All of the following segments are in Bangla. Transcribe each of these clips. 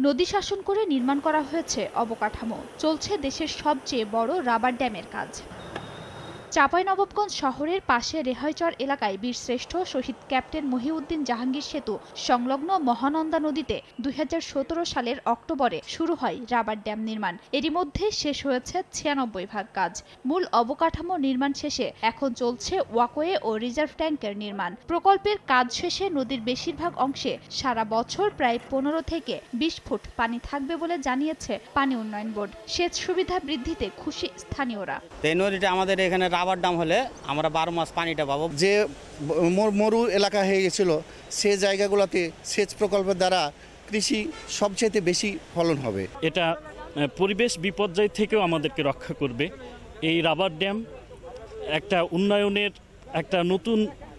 নদী শাসন করে নির্মাণ করা হয়েছে অবকাঠামো। চলছে দেশের সবচেয়ে বড় রাবার ড্যামের কাজ। চাঁপাইনবাবগঞ্জ শহরের পাশে রেহাইচর এলাকায় বীরশ্রেষ্ঠ শহীদ ক্যাপ্টেন মহিউদ্দিন জাহাঙ্গীর সেতু সংলগ্ন মহানন্দা নদীতে ২০১৭ সালের অক্টোবরে শুরু হয় রাবার ড্যাম নির্মাণ। এরই মধ্যে শেষ হয়েছে ৯৬% কাজ। মূল অবকাঠামো নির্মাণ শেষে এখন চলছে ওয়াকওয়ে ও রিজার্ভ ট্যাঙ্কের নির্মাণ। প্রকল্পের কাজ শেষে নদীর বেশিরভাগ অংশে সারা বছর প্রায় ১৫ থেকে ২০ ফুট পানি থাকবে বলে জানিয়েছে পানি উন্নয়ন বোর্ড। সেচ সুবিধা বৃদ্ধিতে খুশি স্থানীয়রা। এই নদীটা আমাদের এখানে রাবার ড্যাম হলে আমরা ১২ মাস পানিটা পাবো। যে মরু এলাকা হয়ে গেছিল সে জায়গাগুলোতে সেচ প্রকল্পের দ্বারা কৃষি সবচেয়ে বেশি ফলন হবে। এটা পরিবেশ বিপর্যয় থেকেও আমাদেরকে রক্ষা করবে। এই রাবার ড্যাম একটা উন্নয়নের একটা নতুন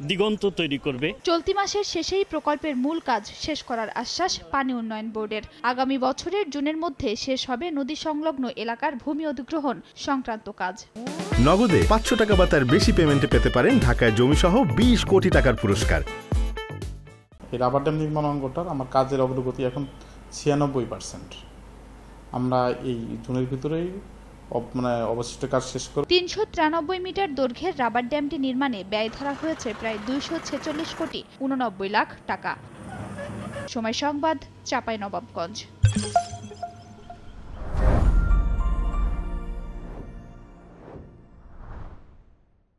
দিগন্ত তৈরি করবে। চলতি মাসের শেষেই প্রকল্পের মূল কাজ শেষ করার আশ্বাস পানি উন্নয়ন বোর্ডের। আগামী বছরের জুনের মধ্যে শেষ হবে নদী সংলগ্ন এলাকার ভূমি অধিগ্রহণ সংক্রান্ত কাজ। নগদে ৫০০ টাকা বা তার বেশি পেমেন্টে পেতে পারেন ঢাকায় জমিসহ ২০ কোটি টাকার পুরস্কার। এই রাবার ড্যাম নির্মাণ অঙ্গটার আমার কাজের অগ্রগতি এখন ৯৬%। আমরা এই জুনের ভিতরেই অবশিষ্ট কাজ শেষ করব। ৩৯৩ মিটার দৈর্ঘ্যের রাবার ড্যামটি নির্মাণে ব্যয় ধরা হয়েছে প্রায় ২৪৬ কোটি ৮৯ লাখ টাকা। সময় সংবাদ, চাঁপাইনবাবগঞ্জ।